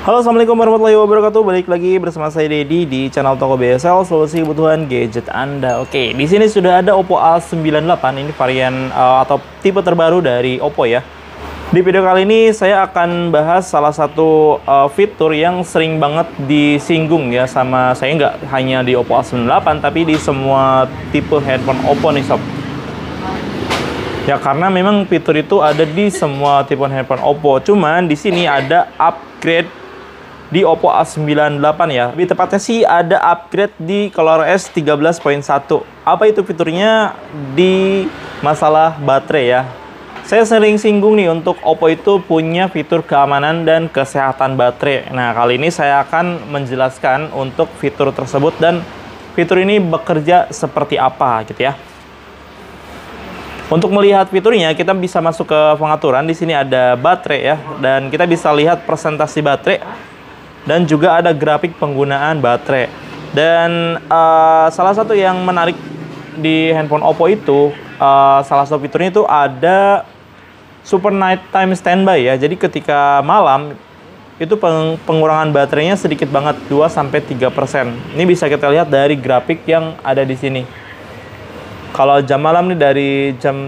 Halo, assalamualaikum warahmatullahi wabarakatuh. Balik lagi bersama saya Dedi di channel Toko BSL, solusi kebutuhan gadget Anda. Oke, di sini sudah ada Oppo A98. Ini varian atau tipe terbaru dari Oppo ya. Di video kali ini saya akan bahas salah satu fitur yang sering banget disinggung ya sama saya, nggak hanya di Oppo A98 tapi di semua tipe handphone Oppo nih sob. Ya karena memang fitur itu ada di semua tipe handphone Oppo. Cuman di sini ada upgrade di Oppo A98 ya. Lebih tepatnya sih ada upgrade di ColorOS 13.1. Apa itu fiturnya di masalah baterai ya? Saya sering singgung nih, untuk Oppo itu punya fitur keamanan dan kesehatan baterai. Nah, kali ini saya akan menjelaskan untuk fitur tersebut dan fitur ini bekerja seperti apa gitu ya. Untuk melihat fiturnya, kita bisa masuk ke pengaturan. Di sini ada baterai ya, dan kita bisa lihat presentasi baterai. Dan juga ada grafik penggunaan baterai. Dan salah satu yang menarik di handphone Oppo itu, salah satu fiturnya itu ada Super Night Time Standby ya. Jadi ketika malam itu pengurangan baterainya sedikit banget, 2-3%. Ini bisa kita lihat dari grafik yang ada di sini. Kalau jam malam nih dari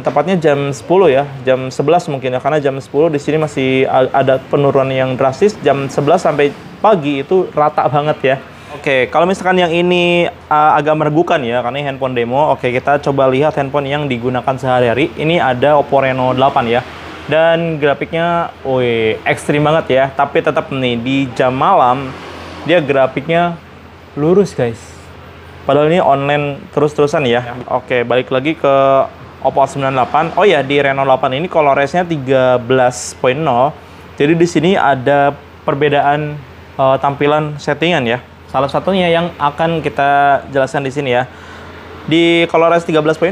tepatnya jam 10 ya, jam 11 mungkin ya, karena jam 10 di sini masih ada penurunan yang drastis. Jam 11 sampai pagi itu rata banget ya. Oke, kalau misalkan yang ini agak meragukan ya, karena ini handphone demo. Oke, kita coba lihat handphone yang digunakan sehari-hari. Ini ada Oppo Reno 8 ya. Dan grafiknya, ekstrim banget ya. Tapi tetap nih, di jam malam, dia grafiknya lurus guys. Padahal ini online terus-terusan ya. Oke, balik lagi ke Oppo A98. Oh ya, di Reno 8 ini ColorOS-nya 13.0. Jadi di sini ada perbedaan tampilan settingan ya. Salah satunya yang akan kita jelaskan di sini ya. Di ColorOS 13.0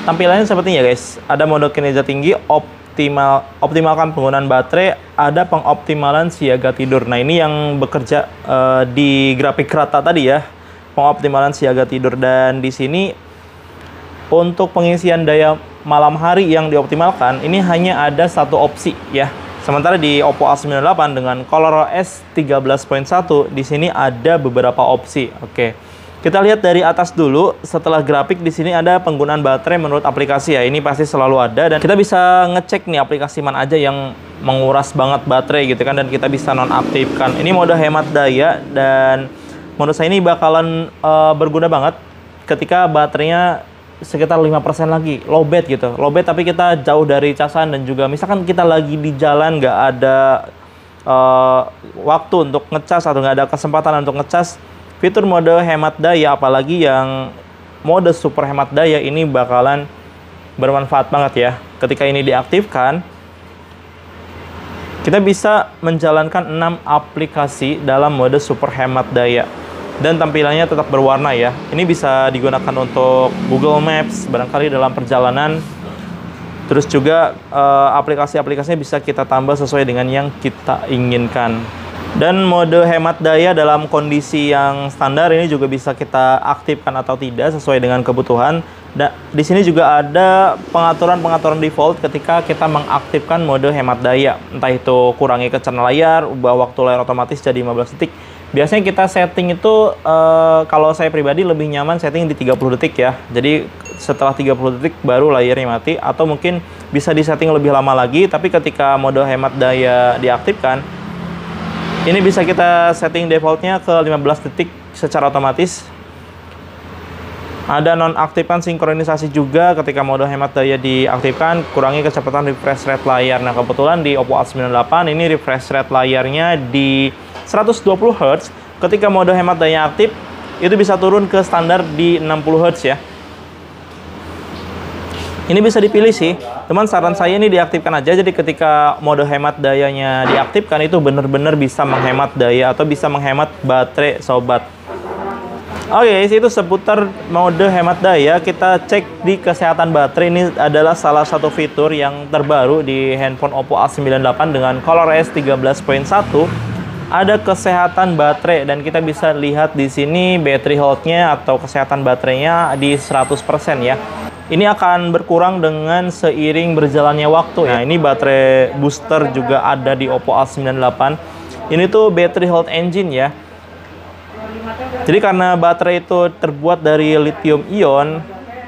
tampilannya sepertinya guys. Ada mode kinerja tinggi, optimalkan penggunaan baterai, ada pengoptimalan siaga tidur. Nah, ini yang bekerja di grafik rata tadi ya. Pengoptimalan siaga tidur, dan di sini untuk pengisian daya malam hari yang dioptimalkan ini hanya ada satu opsi ya. Sementara di Oppo A98 dengan ColorOS 13.1 di sini ada beberapa opsi. Oke. Kita lihat dari atas dulu. Setelah grafik di sini ada penggunaan baterai menurut aplikasi ya. Ini pasti selalu ada dan kita bisa ngecek nih aplikasi mana aja yang menguras banget baterai gitu kan, dan kita bisa nonaktifkan. Ini mode hemat daya, dan menurut saya ini bakalan berguna banget ketika baterainya sekitar 5% lagi, lowbat gitu. Lowbat tapi kita jauh dari casan, dan juga misalkan kita lagi di jalan nggak ada waktu untuk ngecas atau nggak ada kesempatan untuk ngecas, fitur mode hemat daya, apalagi yang mode super hemat daya, ini bakalan bermanfaat banget ya. Ketika ini diaktifkan, kita bisa menjalankan 6 aplikasi dalam mode super hemat daya. Dan tampilannya tetap berwarna ya. Ini bisa digunakan untuk Google Maps, barangkali dalam perjalanan. Terus juga aplikasi-aplikasinya bisa kita tambah sesuai dengan yang kita inginkan. Dan mode hemat daya dalam kondisi yang standar ini juga bisa kita aktifkan atau tidak sesuai dengan kebutuhan. Dan di sini juga ada pengaturan-pengaturan default ketika kita mengaktifkan mode hemat daya. Entah itu kurangi kecerdasan layar, ubah waktu layar otomatis jadi 15 detik. Biasanya kita setting itu, kalau saya pribadi lebih nyaman setting di 30 detik ya. Jadi setelah 30 detik baru layarnya mati, atau mungkin bisa disetting lebih lama lagi. Tapi ketika mode hemat daya diaktifkan, ini bisa kita setting defaultnya ke 15 detik secara otomatis. Ada nonaktifkan sinkronisasi juga ketika mode hemat daya diaktifkan, kurangi kecepatan refresh rate layar. Nah, kebetulan di Oppo A98 ini refresh rate layarnya di 120 Hz. Ketika mode hemat daya aktif, itu bisa turun ke standar di 60 Hz ya. Ini bisa dipilih sih, teman, saran saya ini diaktifkan aja. Jadi ketika mode hemat dayanya diaktifkan, itu benar-benar bisa menghemat daya atau bisa menghemat baterai sobat. Oke, itu seputar mode hemat daya. Kita cek di kesehatan baterai. Ini adalah salah satu fitur yang terbaru di handphone Oppo A98 dengan ColorOS 13.1. Ada kesehatan baterai, dan kita bisa lihat di sini battery health-nya atau kesehatan baterainya di 100% ya. Ini akan berkurang dengan seiring berjalannya waktu ya. Ini baterai booster juga ada di Oppo A98. Ini tuh battery health engine ya. Jadi karena baterai itu terbuat dari lithium ion,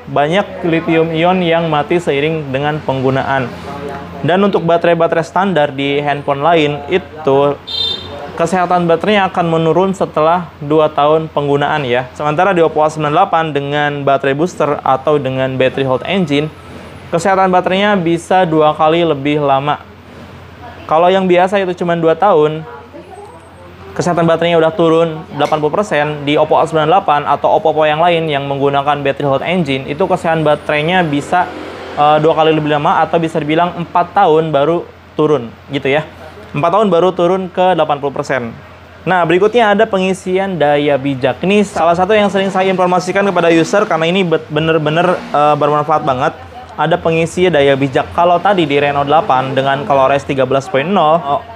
banyak lithium ion yang mati seiring dengan penggunaan. Dan untuk baterai-baterai standar di handphone lain, itu kesehatan baterainya akan menurun setelah 2 tahun penggunaan ya. Sementara di Oppo A98 dengan baterai booster atau dengan battery health engine, kesehatan baterainya bisa 2 kali lebih lama. Kalau yang biasa itu cuma 2 tahun, kesehatan baterainya udah turun 80%. Di Oppo A98 atau Oppo yang lain yang menggunakan battery health engine, itu kesehatan baterainya bisa 2 kali lebih lama, atau bisa dibilang 4 tahun baru turun gitu ya. 4 tahun baru turun ke 80%. Nah, berikutnya ada pengisian daya bijak. Ini salah satu yang sering saya informasikan kepada user karena ini bener-bener bermanfaat banget. Ada pengisi daya bijak. Kalau tadi di Reno 8 dengan ColorOS 13.0,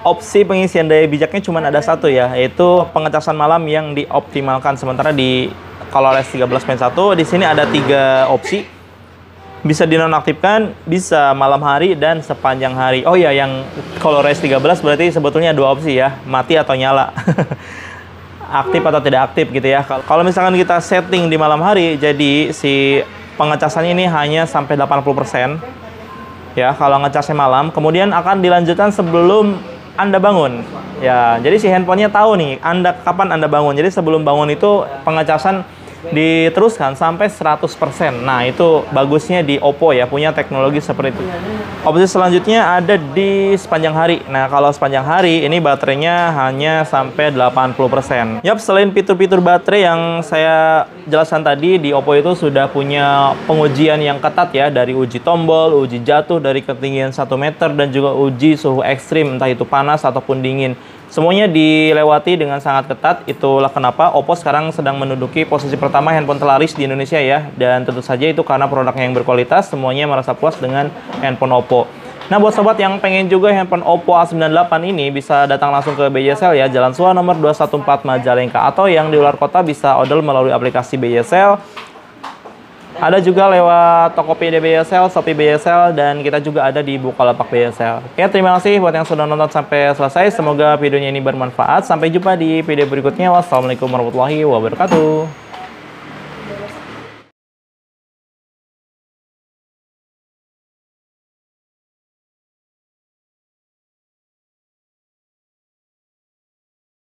opsi pengisian daya bijaknya cuma ada satu ya, yaitu pengecasan malam yang dioptimalkan. Sementara di ColorOS 13.1 di sini ada 3 opsi. Bisa dinonaktifkan, bisa malam hari, dan sepanjang hari. Oh ya, yang ColorOS 13 berarti sebetulnya 2 opsi ya, mati atau nyala. Aktif atau tidak aktif gitu ya. Kalau misalkan kita setting di malam hari, jadi si pengecasannya ini hanya sampai 80% ya kalau ngecasnya malam. Kemudian akan dilanjutkan sebelum Anda bangun ya. Jadi si handphonenya tahu nih kapan Anda bangun. Jadi sebelum bangun itu pengecasan diteruskan sampai 100%. Nah, itu bagusnya di Oppo ya, punya teknologi seperti itu. Opsi selanjutnya ada di sepanjang hari. Nah, kalau sepanjang hari ini baterainya hanya sampai 80%. Yap, selain fitur-fitur baterai yang saya jelaskan tadi, di Oppo itu sudah punya pengujian yang ketat ya, dari uji tombol, uji jatuh dari ketinggian 1 meter, dan juga uji suhu ekstrim, entah itu panas ataupun dingin. Semuanya dilewati dengan sangat ketat. Itulah kenapa Oppo sekarang sedang menduduki posisi pertama handphone terlaris di Indonesia ya. Dan tentu saja itu karena produknya yang berkualitas, semuanya merasa puas dengan handphone Oppo. Nah, buat sobat yang pengen juga handphone Oppo A98 ini, bisa datang langsung ke BJSL ya, Jalan Suha nomor 214 Majalengka. Atau yang di luar kota bisa order melalui aplikasi BJSL. Ada juga lewat Tokopedia BJSL, Shopee BJSL, dan kita juga ada di Bukalapak BJSL. Oke, terima kasih buat yang sudah nonton sampai selesai. Semoga videonya ini bermanfaat. Sampai jumpa di video berikutnya. Wassalamualaikum warahmatullahi wabarakatuh.